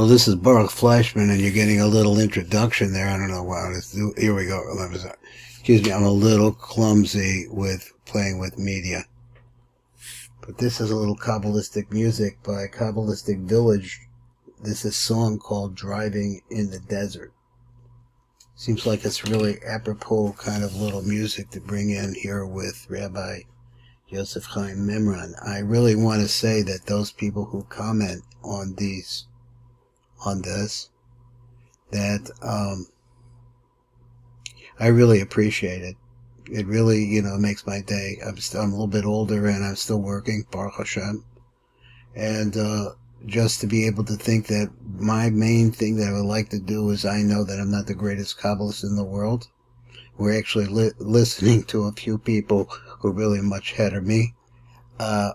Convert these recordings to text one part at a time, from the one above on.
Well, this is Baruch Fleischman, and you're getting a little introduction there. I don't know why. Here we go. Excuse me, I'm a little clumsy with playing with media. But this is a little Kabbalistic music by Kabbalistic Village. This is a song called Driving in the Desert. Seems like it's really apropos kind of little music to bring in here with Rabbi Yosef Chaim Mimran. I really want to say that those people who comment on this, that I really appreciate it. It really, makes my day. I'm a little bit older and I'm still working, Baruch Hashem. And just to be able to think that my main thing that I would like to do is, I know that I'm not the greatest Kabbalist in the world. We're actually listening to a few people who are really much ahead of me.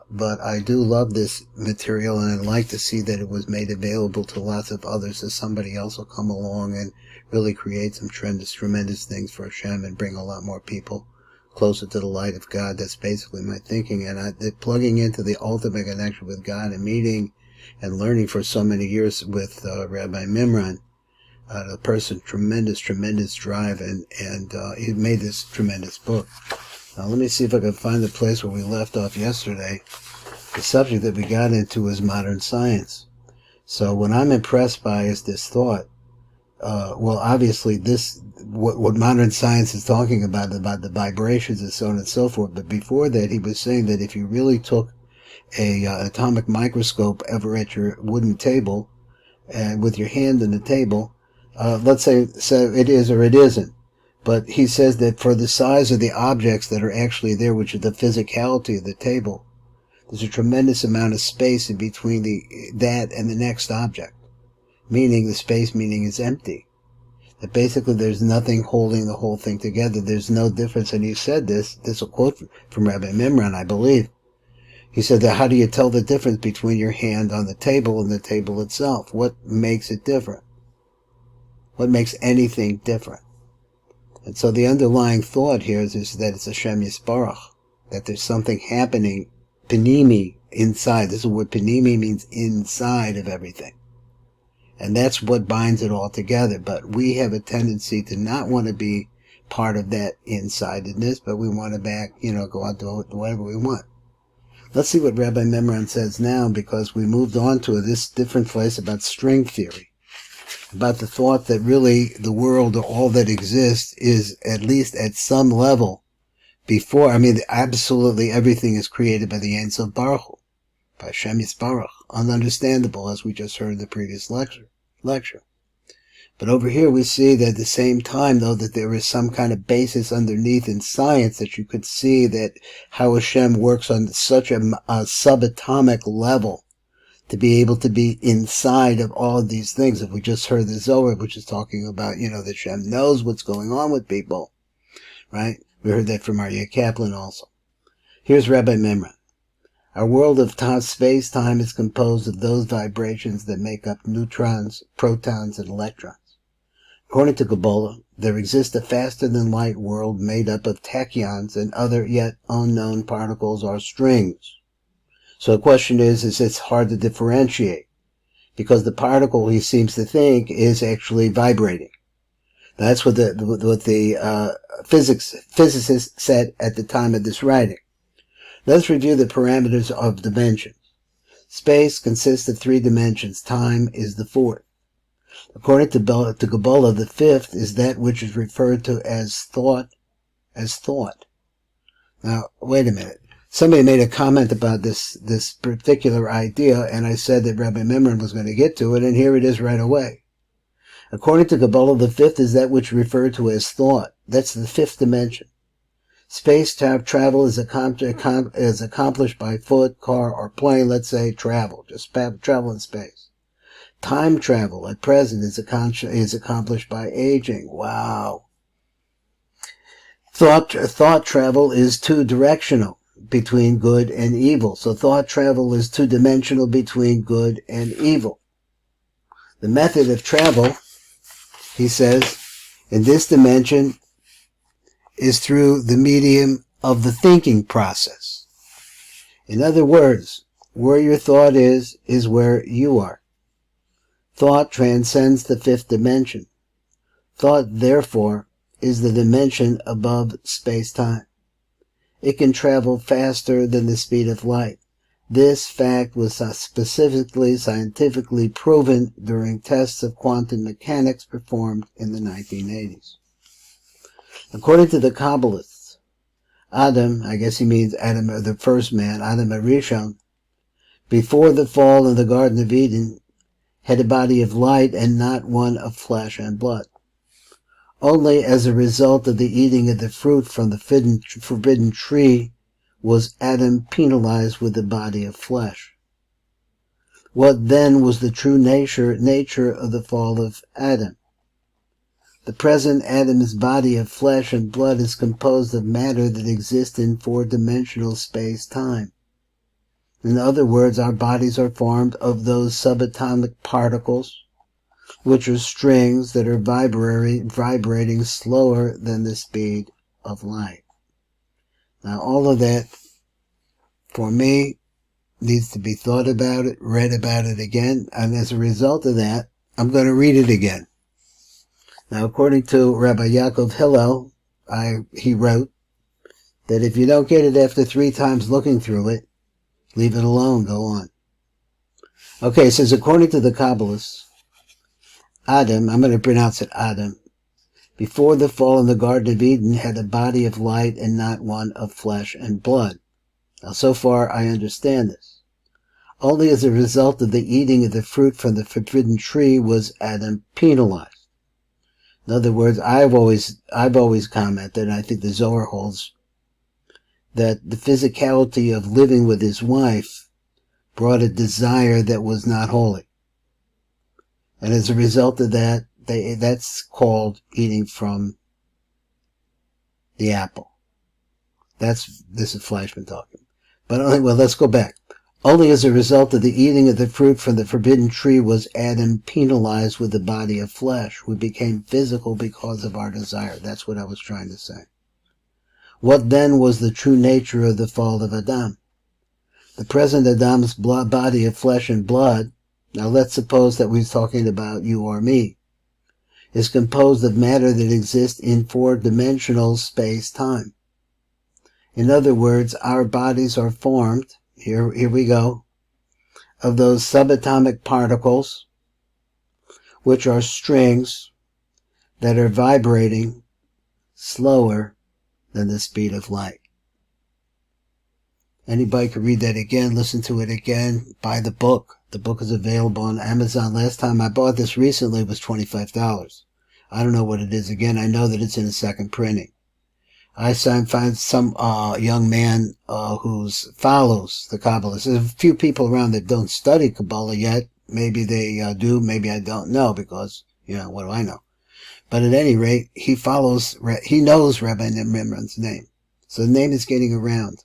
But I do love this material, and I'd like to see that it was made available to lots of others, so somebody else will come along and really create some tremendous things for Hashem and bring a lot more people closer to the light of God. That's basically my thinking. And plugging into the ultimate connection with God and meeting and learning for so many years with Rabbi Mimran, the person, tremendous drive, and he made this tremendous book. Now let me see if I can find the place where we left off yesterday. The subject that we got into is modern science. So what I'm impressed by is this thought. Well, obviously what modern science is talking about the vibrations and so on and so forth. But before that, he was saying that if you really took a atomic microscope ever at your wooden table, and with your hand on the table, let's say so it is or it isn't. But he says that for the size of the objects that are actually there, which is the physicality of the table, there's a tremendous amount of space in between that and the next object. Meaning the space is empty. That basically there's nothing holding the whole thing together. There's no difference. And he said this is a quote from Rabbi Mimran, I believe. He said that how do you tell the difference between your hand on the table and the table itself? What makes it different? What makes anything different? And so the underlying thought here is that it's Hashem Yisbarach, that there's something happening, panimi, inside. This is what panimi means, inside of everything. And that's what binds it all together. But we have a tendency to not want to be part of that insidedness, but we want to go out to whatever we want. Let's see what Rabbi Mimran says now, because we moved on to this different place about string theory. About the thought that really the world or all that exists is at least at some level before, absolutely everything is created by the Ein Sof Baruch Hu, by Hashem Yisbarach. Ununderstandable, as we just heard in the previous lecture. But over here we see that at the same time, though, that there is some kind of basis underneath in science that you could see that how Hashem works on such a subatomic level to be able to be inside of all of these things. If we just heard the Zohar, which is talking about, that Hashem knows what's going on with people, right? We heard that from Aryeh Kaplan also. Here's Rabbi Mimran. Our world of space-time is composed of those vibrations that make up neutrons, protons, and electrons. According to Kabbalah, there exists a faster-than-light world made up of tachyons and other yet unknown particles or strings. So the question is it's hard to differentiate, because the particle, he seems to think, is actually vibrating. That's what the physicists said at the time of this writing. Let's review the parameters of dimensions. Space consists of 3 dimensions. Time is the 4th. According to Kabbalah, the 5th is that which is referred to as thought. Now, wait a minute. Somebody made a comment about this particular idea, and I said that Rabbi Mimran was going to get to it, and here it is right away. According to Kabbalah, the 5th is that which is referred to as thought. That's the 5th dimension. Space travel is accomplished by foot, car, or plane. Let's say travel, just travel in space. Time travel at present is accomplished by aging. Wow. Thought travel is 2-directional between good and evil. So thought travel is 2-dimensional between good and evil. The method of travel, he says, in this dimension is through the medium of the thinking process. In other words, where your thought is where you are. Thought transcends the fifth dimension. Thought, therefore, is the dimension above space-time. It can travel faster than the speed of light. This fact was specifically scientifically proven during tests of quantum mechanics performed in the 1980s. According to the Kabbalists, Adam, I guess he means Adam, the first man, Adam Arishon, before the fall in the Garden of Eden, had a body of light and not one of flesh and blood. Only as a result of the eating of the fruit from the forbidden tree was Adam penalized with a body of flesh. What then was the true nature of the fall of Adam? The present Adam's body of flesh and blood is composed of matter that exists in four-dimensional space-time. In other words, our bodies are formed of those subatomic particles, which are strings that are vibrating slower than the speed of light. Now, all of that, for me, needs to be thought about it, read about it again, and as a result of that, I'm going to read it again. Now, according to Rabbi Yaakov Hillel, he wrote that if you don't get it after 3 times looking through it, leave it alone, go on. Okay, it says, according to the Kabbalists, Adam, I'm going to pronounce it Adam, before the fall in the Garden of Eden had a body of light and not one of flesh and blood. Now, so far, I understand this. Only as a result of the eating of the fruit from the forbidden tree was Adam penalized. In other words, I've always commented, and I think the Zohar holds, that the physicality of living with his wife brought a desire that was not holy. And as a result of that, that's called eating from the apple. This is Fleischman talking. But anyway, let's go back. Only as a result of the eating of the fruit from the forbidden tree was Adam penalized with the body of flesh. We became physical because of our desire. That's what I was trying to say. What then was the true nature of the fall of Adam? The present Adam's body of flesh and blood, now let's suppose that we're talking about you or me, is composed of matter that exists in four-dimensional space-time. In other words, our bodies are formed, here we go, of those subatomic particles, which are strings that are vibrating slower than the speed of light. Anybody can read that again, listen to it again, buy the book. The book is available on Amazon. Last time I bought this recently was $25. I don't know what it is again. I know that it's in a second printing. I find some young man who follows the Kabbalah. There's a few people around that don't study Kabbalah yet. Maybe they do, maybe I don't know, because, what do I know? But at any rate, he knows Rabbi Mimran's name. So the name is getting around.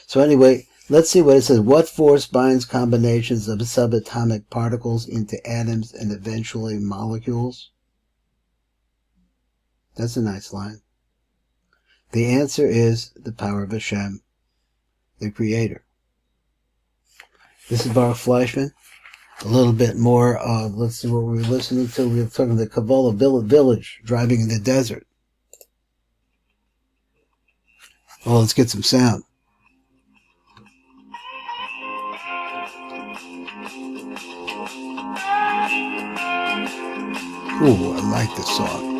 So anyway, let's see what it says. What force binds combinations of subatomic particles into atoms and eventually molecules? That's a nice line. The answer is the power of Hashem, the Creator. This is Baruch Fleischman. A little bit more, let's see what we were listening to. We were talking the Kabbalah village, driving in the desert. Well, let's get some sound. Ooh, I like this song.